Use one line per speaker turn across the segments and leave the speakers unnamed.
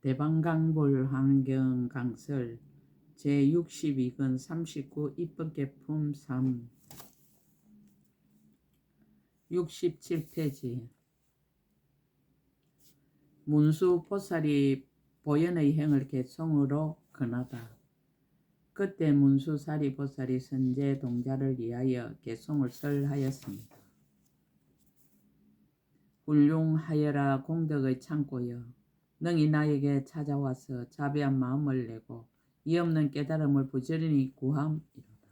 대방강불 환경강설 제62권 39 입법개품 3 67페이지 문수 보살이 보현의 행을 개송으로 권하다. 그때 문수사리 보살이 선제 동자를 위하여 개송을 설하였습니다. 훌륭하여라 공덕의 창고여, 능히 나에게 찾아와서 자비한 마음을 내고 이 없는 깨달음을 부지런히 구함이로다.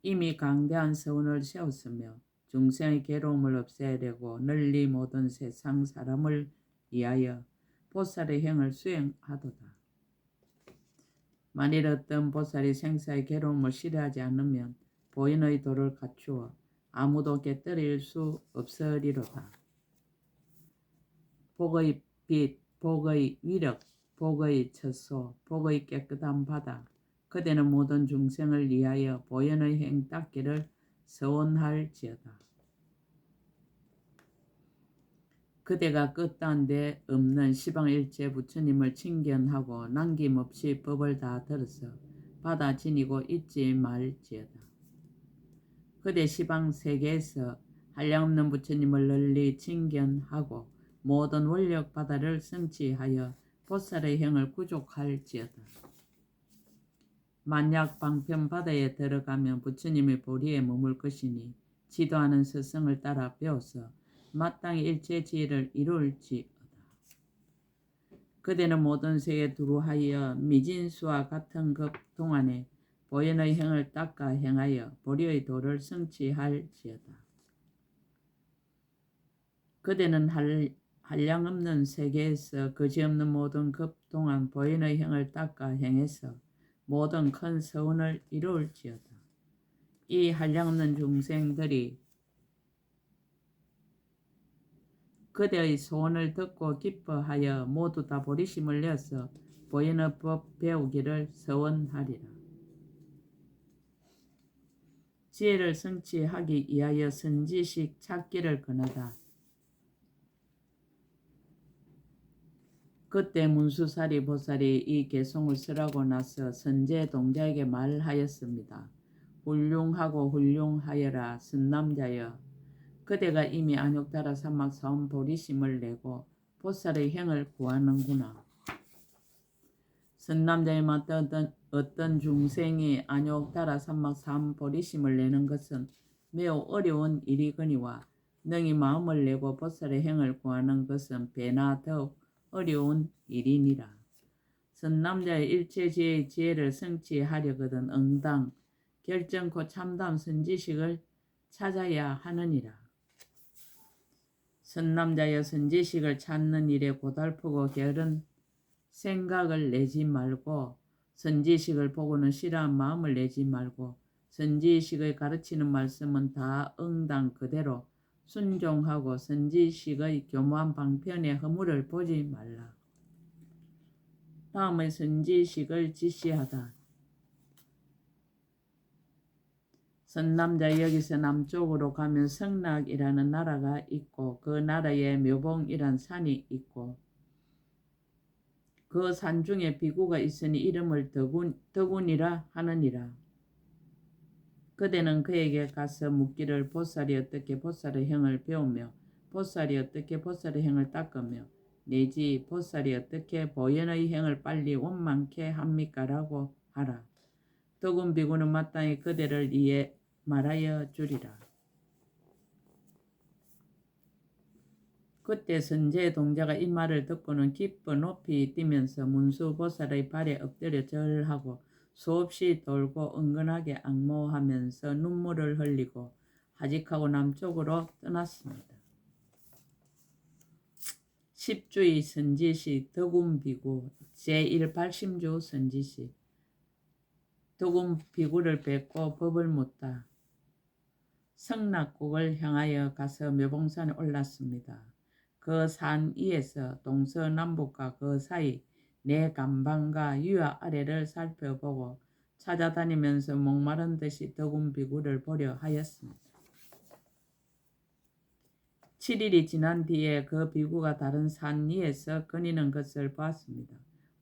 이미 강대한 서원을 세웠으며 중생의 괴로움을 없애려고 널리 모든 세상 사람을 위하여 보살의 행을 수행하도다. 만일 어떤 보살이 생사의 괴로움을 싫어하지 않으면 보현의 도를 갖추어 아무도 깨뜨릴 수 없으리로다. 복의 빛, 복의 위력, 복의 처소, 복의 깨끗한 바다, 그대는 모든 중생을 위하여 보현의 행 닦기를 서원할지어다. 그대가 끝단데 없는 시방일체 부처님을 칭견하고 남김없이 법을 다 들어서 받아 지니고 잊지 말지어다. 그대 시방 세계에서 한량없는 부처님을 널리 칭견하고 모든 원력 바다를 성취하여 보살의 행을 구족할지어다. 만약 방편 바다에 들어가면 부처님의 보리에 머물 것이니 지도하는 스승을 따라 배워서 마땅히 일체 지혜를 이룰지어다. 그대는 모든 세에 두루하여 미진수와 같은 급 동안에 보현의 행을 닦아 행하여 보리의 도를 성취할지어다. 그대는 한량없는 세계에서 거지없는 모든 급 동안 보현의 행을 닦아 행해서 모든 큰 서원을 이룰지어다. 이 한량없는 중생들이 그대의 소원을 듣고 기뻐하여 모두 다 보리심을 내어서 보현의 법 배우기를 서원하리라. 지혜를 성취하기 위하여 선지식 찾기를 권하다. 그때 문수사리 보살이 이 개송을 설하고 나서 선제 동자에게 말하였습니다. 훌륭하고 훌륭하여라 선남자여, 그대가 이미 안욕다라 사막 사원 보리심을 내고 보살의 행을 구하는구나. 선남자의 맞던 어떤 중생이 안욕다라 사막 사원 보리심을 내는 것은 매우 어려운 일이거니와 능히 마음을 내고 보살의 행을 구하는 것은 배나 더욱 어려운 일이니라. 선남자의 일체지혜의 지혜를 성취하려거든 응당 결정코 참담 선지식을 찾아야 하느니라. 선남자여, 선지식을 찾는 일에 고달프고 게으른 생각을 내지 말고 선지식을 보고는 싫어한 마음을 내지 말고 선지식의 가르치는 말씀은 다 응당 그대로 순종하고 선지식의 교묘한 방편에 허물을 보지 말라. 다음의 선지식을 지시하다. 선남자, 여기서 남쪽으로 가면 성락이라는 나라가 있고 그 나라에 묘봉이란 산이 있고 그 산 중에 비구가 있으니 이름을 덕운이라 하느니라. 그대는 그에게 가서 묻기를 보살이 어떻게 보살의 행을 배우며 보살이 어떻게 보살의 행을 닦으며 내지 보살이 어떻게 보현의 행을 빨리 원만케 합니까? 라고 하라. 덕운 비구는 마땅히 그대를 위해 말하여 주리라. 그때 선제 동자가 이 말을 듣고는 기뻐 높이 뛰면서 문수보살의 발에 엎드려 절하고 수없이 돌고 은근하게 악모하면서 눈물을 흘리고 하직하고 남쪽으로 떠났습니다. 10주의 선지식 덕운비구 제1발심주 선지식. 덕운비구를 뵙고 법을 묻다. 성락국을 향하여 가서 묘봉산에 올랐습니다. 그 산 위에서 동서남북과 그 사이 내 간방과 유야 아래를 살펴보고 찾아다니면서 목마른 듯이 덕운비구를 보려 하였습니다. 7일이 지난 뒤에 그 비구가 다른 산 위에서 거니는 것을 보았습니다.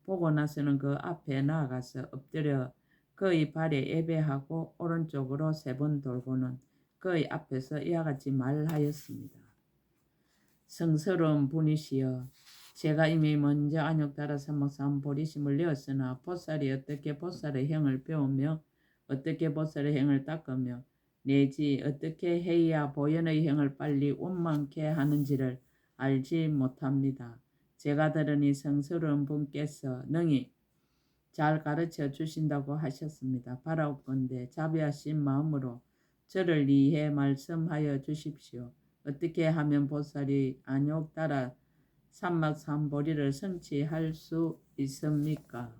보고 나서는 그 앞에 나아가서 엎드려 그의 발에 예배하고 오른쪽으로 3번 돌고는 그의 앞에서 이와 같이 말하였습니다. 성스러운 분이시여, 제가 이미 먼저 안욕 따라 삼목삼 보리심을 내었으나 보살이 어떻게 보살의 행을 배우며 어떻게 보살의 행을 닦으며 내지 어떻게 해야 보현의 행을 빨리 원만케 하는지를 알지 못합니다. 제가 들으니 성스러운 분께서 능히 잘 가르쳐 주신다고 하셨습니다. 바라옵건대 자비하신 마음으로 저를 이해 말씀하여 주십시오. 어떻게 하면 보살이 안욕 따라 삼막삼보리를 성취할 수 있습니까?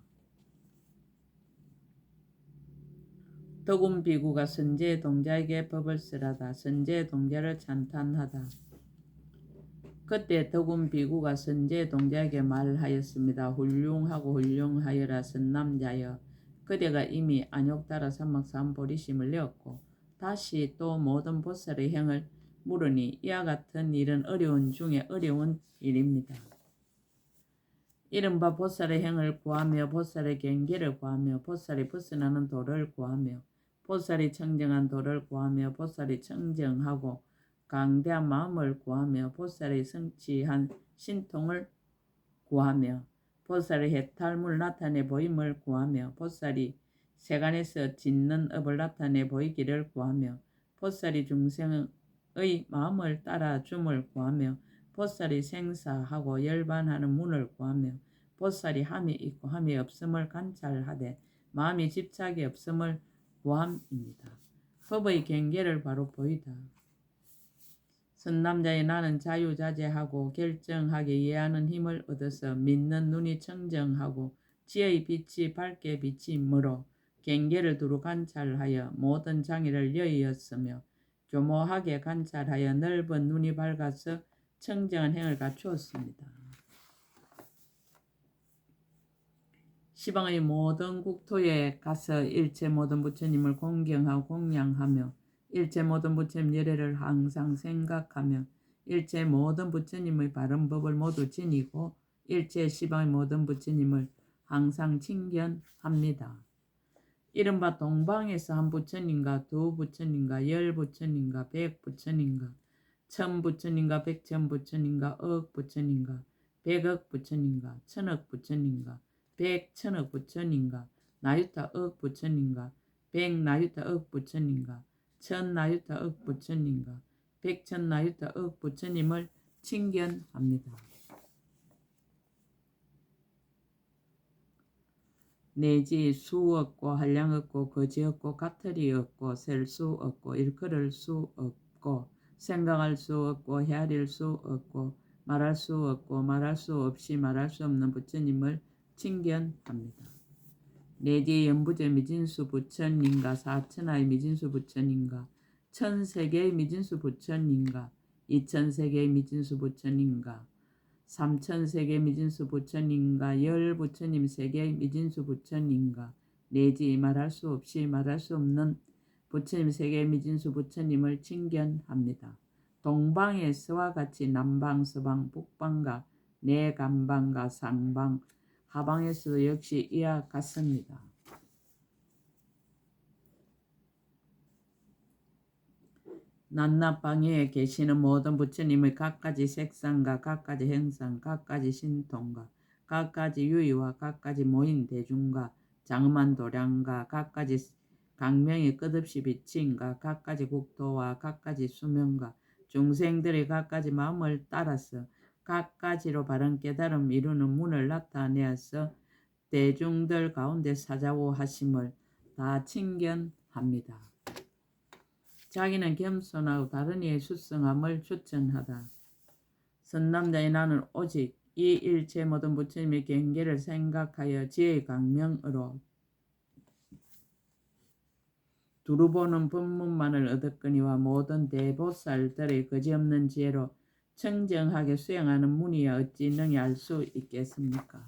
덕운 비구가 선제 동자에게 법을 쓰라다. 선제 동자를 찬탄하다. 그때 덕운 비구가 선제 동자에게 말하였습니다. 훌륭하고 훌륭하여라 선남자여. 그대가 이미 안욕 따라 삼막삼보리심을 내었고 다시 또 모든 보살의 행을 물으니 이와 같은 일은 어려운 중에 어려운 일입니다. 이른바 보살의 행을 구하며 보살의 경계를 구하며 보살이 벗어나는 도를 구하며 보살이 청정한 도를 구하며 보살이 청정하고 강대한 마음을 구하며 보살이 성취한 신통을 구하며 보살의 해탈물 나타내 보임을 구하며 보살이 세간에서 짓는 업을 나타내 보이기를 구하며 보살이 중생의 마음을 따라 줌을 구하며 보살이 생사하고 열반하는 문을 구하며 보살이 함이 있고 함이 없음을 관찰하되 마음이 집착이 없음을 구함입니다. 법의 경계를 바로 보이다. 선남자의 나는 자유자재하고 결정하게 이해하는 힘을 얻어서 믿는 눈이 청정하고 지혜의 빛이 밝게 비치므로 경계를 두루 관찰하여 모든 장애를 여의었으며 교모하게 관찰하여 넓은 눈이 밝아서 청정한 행을 갖추었습니다. 시방의 모든 국토에 가서 일체 모든 부처님을 공경하고 공양하며 일체 모든 부처님 예례를 항상 생각하며 일체 모든 부처님의 바른 법을 모두 지니고 일체 시방의 모든 부처님을 항상 칭견합니다. 이른바 동방에서 한 부처님과 두 부처님과 10부처님과 100부처님과 1000부처님과 100,000부처님과 억 부처님과 100억 부처님과 1000억 부처님과 100,000억 부처님과 나유타 억 부처님과 100나유타 억 부처님과 1000나유타 억 부처님과 100,000나유타 억 부처님을 칭견합니다. 내지 수 없고 한량 없고 거지 없고 가틀이 없고 셀 수 없고 일컬을 수 없고 생각할 수 없고 헤아릴 수 없고 말할 수 없고 말할 수 없이 말할 수 없는 부처님을 칭견합니다. 내지 연부제 미진수 부처님과 사천하의 미진수 부처님과 천세계의 미진수 부처님과 이천세계의 미진수 부처님과 삼천세계 미진수 부처님과 10부처님 세계의 미진수 부처님과 내지 말할 수 없이 말할 수 없는 부처님 세계의 미진수 부처님을 칭견합니다. 동방에서와 같이 남방, 서방, 북방과 내간방과 상방, 하방에서도 역시 이와 같습니다. 낮낮방에 계시는 모든 부처님의 각가지 색상과 각가지 행상, 각가지 신통과 각가지 유의와 각가지 모인 대중과 장엄한 도량과 각가지 강명이 끝없이 비침과 각가지 국토와 각가지 수명과 중생들의 각가지 마음을 따라서 각가지로 바른 깨달음 이루는 문을 나타내어서 대중들 가운데 사자고 하심을 다 칭견합니다. 자기는 겸손하고 다른 이의 수성함을 추천하다. 선남자의 나는 오직 이 일체 모든 부처님의 경계를 생각하여 지혜의 강명으로 두루 보는 법문만을 얻었거니와 모든 대보살들의 거지없는 지혜로 청정하게 수행하는 문이야 어찌 능히 알 수 있겠습니까?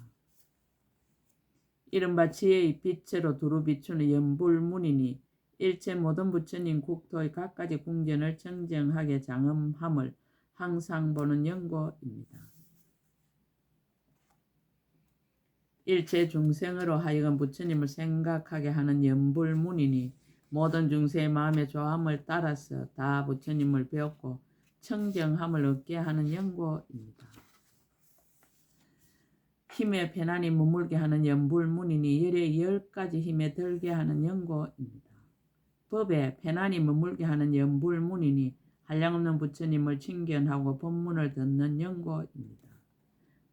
이른바 지혜의 빛으로 두루 비추는 연불문이니 일체 모든 부처님 국토의 각가지 궁전을 청정하게 장엄함을 항상 보는 연고입니다. 일체 중생으로 하여금 부처님을 생각하게 하는 연불문이니 모든 중생의 마음의 조함을 따라서 다 부처님을 배웠고 청정함을 얻게 하는 연고입니다. 힘의 편안히 머물게 하는 연불문이니 열의 10가지 힘에 들게 하는 연고입니다. 법에 편안히 머물게 하는 연불문이니 한량없는 부처님을 칭견하고 법문을 듣는 연고입니다.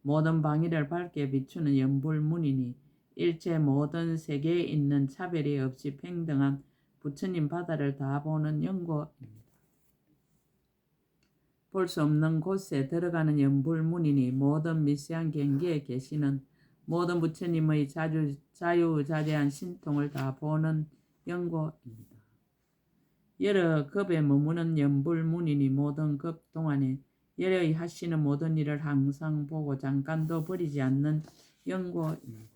모든 방위를 밝게 비추는 연불문이니 일체 모든 세계에 있는 차별이 없이 평등한 부처님 바다를 다 보는 연고입니다. 볼 수 없는 곳에 들어가는 연불문이니 모든 미세한 경계에 계시는 모든 부처님의 자유자재한 신통을 다 보는 연고입니다. 여러 급에 머무는 연불문이니 모든 급 동안에 열의 하시는 모든 일을 항상 보고 잠깐도 버리지 않는 연고입니다.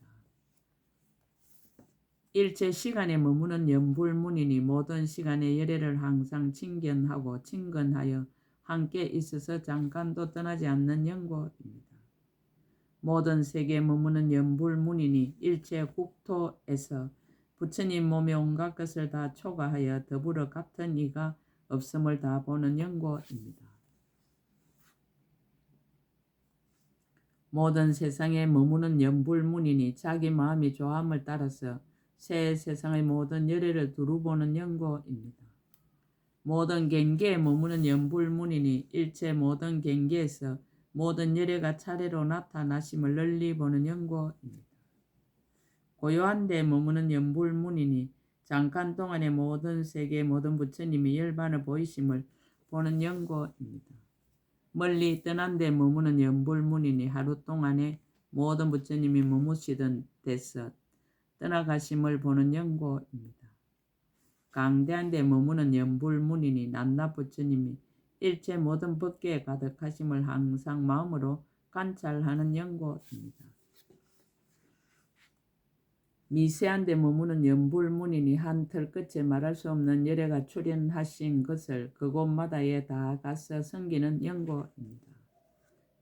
일체 시간에 머무는 연불문이니 모든 시간에 열애를 항상 칭견하고 친근하여 함께 있어서 잠깐도 떠나지 않는 연고입니다. 모든 세계에 머무는 연불문이니 일체 국토에서 부처님 몸의 온갖 것을 다 초과하여 더불어 같은 이가 없음을 다 보는 연고입니다. 모든 세상에 머무는 연불문이니 자기 마음이 조함을 따라서 새 세상의 모든 열애를 두루 보는 연고입니다. 모든 경계에 머무는 연불문이니 일체 모든 경계에서 모든 열애가 차례로 나타나심을 널리 보는 연고입니다. 고요한 데 머무는 연불문이니 잠깐 동안의 모든 세계의 모든 부처님이 열반을 보이심을 보는 연고입니다. 멀리 떠난 데 머무는 연불문이니 하루 동안에 모든 부처님이 머무시던 데서 떠나가심을 보는 연고입니다. 강대한 데 머무는 연불문이니 낱낱 부처님이 일체 모든 법계에 가득하심을 항상 마음으로 관찰하는 연고입니다. 미세한 데 머무는 연불문이니 한 털 끝에 말할 수 없는 열애가 출현하신 것을 그곳마다에 다 가서 섬기는 연고입니다.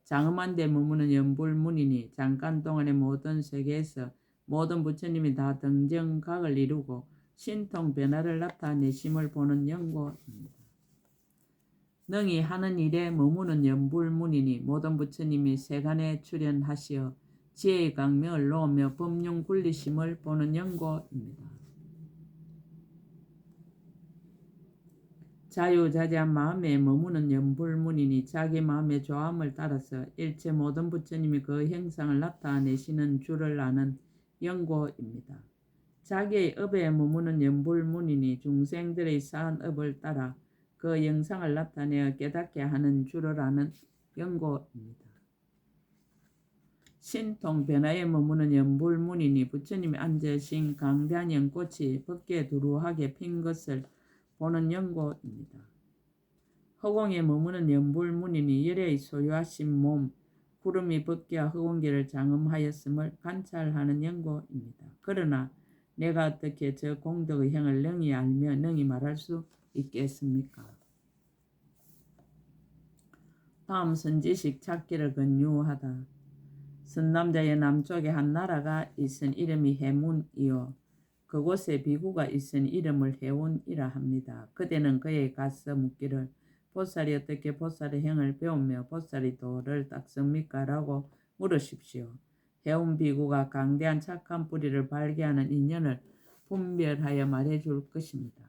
장엄한 데 머무는 연불문이니 잠깐 동안의 모든 세계에서 모든 부처님이 다 등정각을 이루고 신통 변화를 나타내심을 보는 연고입니다. 능히 하는 일에 머무는 연불문이니 모든 부처님이 세간에 출현하시어 지혜의 강명을 놓으며 법륜 굴리심을 보는 연고입니다. 자유자재한 마음에 머무는 연불문이니 자기 마음의 조함을 따라서 일체 모든 부처님이 그 형상을 나타내시는 줄을 아는 연고입니다. 자기의 업에 머무는 연불문이니 중생들의 사한 업을 따라 그 영상을 나타내어 깨닫게 하는 줄을 아는 연고입니다. 신통 변화에 머무는 연불문이니 부처님이 앉으신 강대한 연꽃이 법계에 두루하게 핀 것을 보는 연고입니다. 허공에 머무는 연불문이니 열애의 소유하신 몸 구름이 법계와 허공계를 장엄하였음을 관찰하는 연고입니다. 그러나 내가 어떻게 저 공덕의 행을 능히 알며 능히 말할 수 있겠습니까? 다음 선지식 찾기를 권유하다. 선남자의 남쪽에 한 나라가 있은 이름이 해문이요 그곳에 비구가 있은 이름을 해운이라 합니다. 그대는 그에 가서 묻기를 보살이 어떻게 보살의 행을 배우며 보살이 도를 닦습니까? 라고 물으십시오. 해운 비구가 강대한 착한 뿌리를 발견하는 인연을 분별하여 말해줄 것입니다.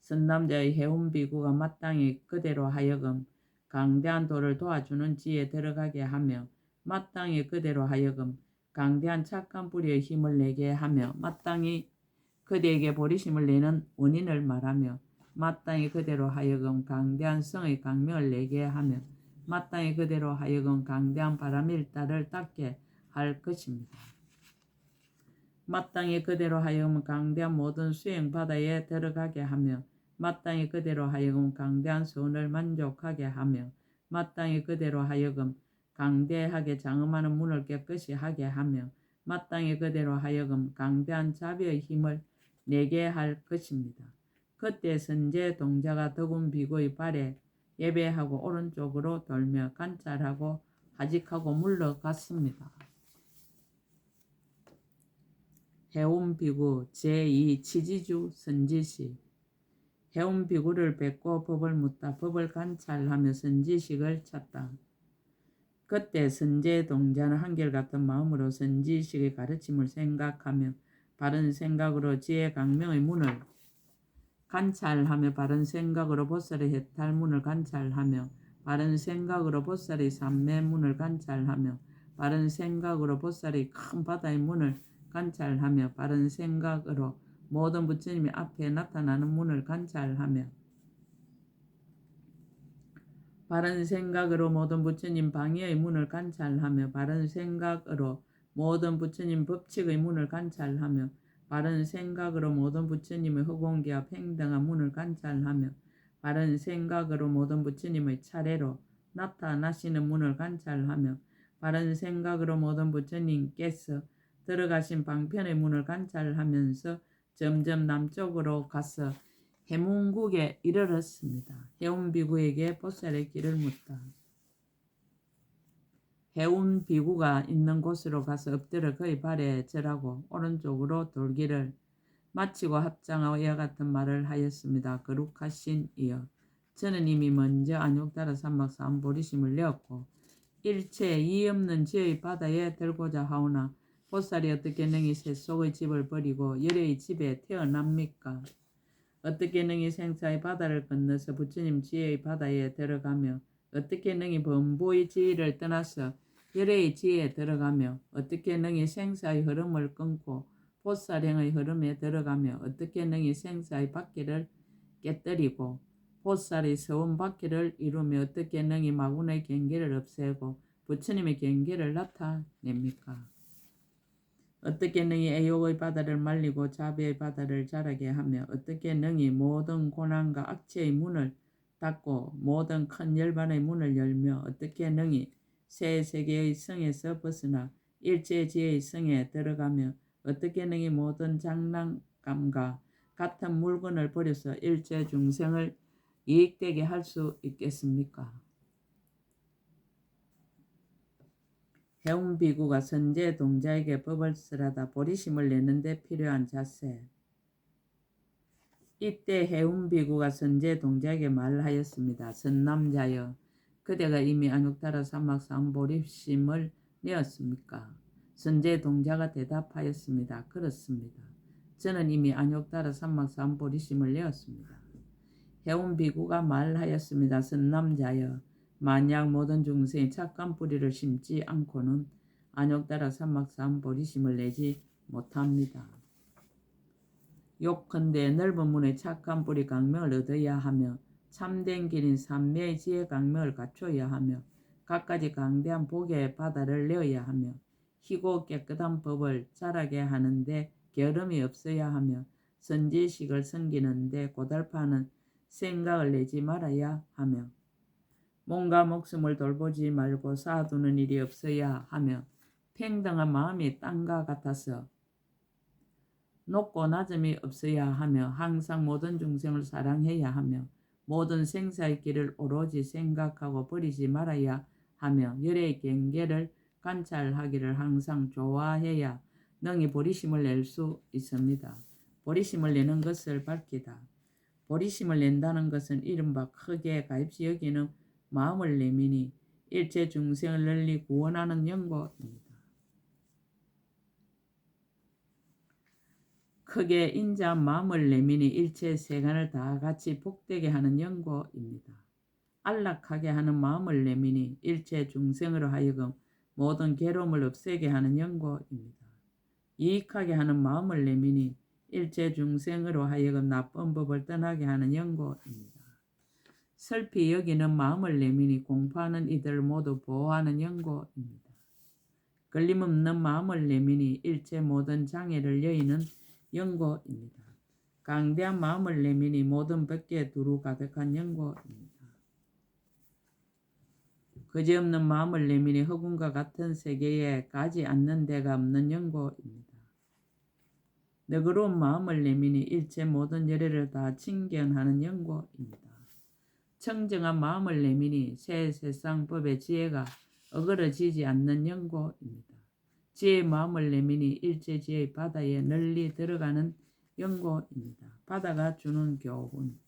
선남자의 해운 비구가 마땅히 그대로 하여금 강대한 도를 도와주는 지에 들어가게 하며 마땅히 그대로 하여금 강대한 착한 뿌리의 힘을 내게 하며 마땅히 그대에게 보리심을 내는 원인을 말하며 마땅히 그대로 하여금 강대한 성의 강명을 내게 하며 마땅히 그대로 하여금 강대한 바람일다를 닦게 할 것입니다. 마땅히 그대로 하여금 강대한 모든 수행 바다에 들어가게 하며 마땅히 그대로 하여금 강대한 소원을 만족하게 하며 마땅히 그대로 하여금 강대하게 장엄하는 문을 깨끗이 하게 하며 마땅히 그대로 하여금 강대한 자비의 힘을 내게 할 것입니다. 그때 선제 동자가 더군 비구의 발에 예배하고 오른쪽으로 돌며 관찰하고 하직하고 물러갔습니다. 해운비구 제2 치지주 선지식. 해운비구를 뵙고 법을 묻다. 법을 관찰하며 선지식을 찾다. 그때 선제동자는 한결같은 마음으로 선지식의 가르침을 생각하며 바른 생각으로 지혜 강명의 문을 관찰하며 바른 생각으로 보살의 해탈문을 관찰하며 바른 생각으로 보살의 삼매문을 관찰하며 바른 생각으로 보살의 큰 바다의 문을 관찰하며 바른 생각으로 모든 부처님이 앞에 나타나는 문을 관찰하며 바른 생각으로 모든 부처님 방해의 문을 관찰하며 바른 생각으로 모든 부처님 법칙의 문을 관찰하며 바른 생각으로 모든 부처님의 허공기와 평등한 문을 관찰하며 바른 생각으로 모든 부처님의 차례로 나타나시는 문을 관찰하며 바른 생각으로 모든 부처님께서 들어가신 방편의 문을 관찰하면서 점점 남쪽으로 가서 해문국에 이르렀습니다. 해운비구에게 보살의 길을 묻다. 해운비구가 있는 곳으로 가서 엎드려 그의 발에 절하고 오른쪽으로 돌기를 마치고 합장하고 이와 같은 말을 하였습니다. 거룩하신 이여, 저는 이미 먼저 안욕따라 삼막 사암보리심을 내었고 일체 이 없는 지의 바다에 들고자 하오나 보살이 어떻게 능히 셋속의 집을 버리고 열의 집에 태어납니까? 어떻게 능히 생사의 바다를 건너서 부처님 지혜의 바다에 들어가며 어떻게 능히 범보의 지혜를 떠나서 열의 지혜에 들어가며 어떻게 능히 생사의 흐름을 끊고 보살행의 흐름에 들어가며 어떻게 능히 생사의 바퀴를 깨뜨리고 보살의 서원 바퀴를 이루며 어떻게 능히 마군의 경계를 없애고 부처님의 경계를 나타냅니까? 어떻게 능히 애욕의 바다를 말리고 자비의 바다를 자라게 하며 어떻게 능히 모든 고난과 악취의 문을 닫고 모든 큰 열반의 문을 열며 어떻게 능히 새 세계의 성에서 벗어나 일체지혜의 성에 들어가며 어떻게 능히 모든 장난감과 같은 물건을 버려서 일체 중생을 이익되게 할 수 있겠습니까? 해운비구가 선제동자에게 법을 쓰라다 보리심을 내는 데 필요한 자세. 이때 해운비구가 선제동자에게 말하였습니다. 선남자여, 그대가 이미 안욕따라 삼막사음 보리심을 내었습니까? 선제동자가 대답하였습니다. 그렇습니다. 저는 이미 안욕따라 삼막사음 보리심을 내었습니다. 해운비구가 말하였습니다. 선남자여, 만약 모든 중생이 착한 뿌리를 심지 않고는 안욕따라 삼막사음 보리심을 내지 못합니다. 욕컨대 넓은 문의 착한 뿌리 강명을 얻어야 하며 참된 길인 삼매의 지혜 강명을 갖춰야 하며 갖가지 강대한 복의 바다를 내어야 하며 희고 깨끗한 법을 자라게 하는데 게으름이 없어야 하며 선지식을 섬기는데 고달파는 생각을 내지 말아야 하며 몸과 목숨을 돌보지 말고 쌓아두는 일이 없어야 하며 평등한 마음이 땅과 같아서 높고 낮음이 없어야 하며 항상 모든 중생을 사랑해야 하며 모든 생사의 길을 오로지 생각하고 버리지 말아야 하며 열의 경계를 관찰하기를 항상 좋아해야 능히 보리심을 낼 수 있습니다. 보리심을 내는 것을 밝히다. 보리심을 낸다는 것은 이른바 크게 가입시 여기는 마음을 내미니 일체 중생을 널리 구원하는 연고입니다. 크게 인자한 마음을 내미니 일체 세간을 다 같이 복되게 하는 연고입니다. 안락하게 하는 마음을 내미니 일체 중생으로 하여금 모든 괴로움을 없애게 하는 연고입니다. 이익하게 하는 마음을 내미니 일체 중생으로 하여금 나쁜 법을 떠나게 하는 연고입니다. 슬피 여기는 마음을 내미니 공부하는 이들을 모두 보호하는 연고입니다. 걸림없는 마음을 내미니 일체 모든 장애를 여의는 연고입니다. 강대한 마음을 내미니 모든 법계에 두루 가득한 연고입니다. 그지없는 마음을 내미니 허군과 같은 세계에 가지 않는 데가 없는 연고입니다. 너그러운 마음을 내미니 일체 모든 열애를 다 칭견하는 연고입니다. 청정한 마음을 내미니 새 세상 법의 지혜가 어그러지지 않는 연고입니다. 지혜의 마음을 내미니 일제지혜의 바다에 널리 들어가는 연고입니다. 바다가 주는 교훈.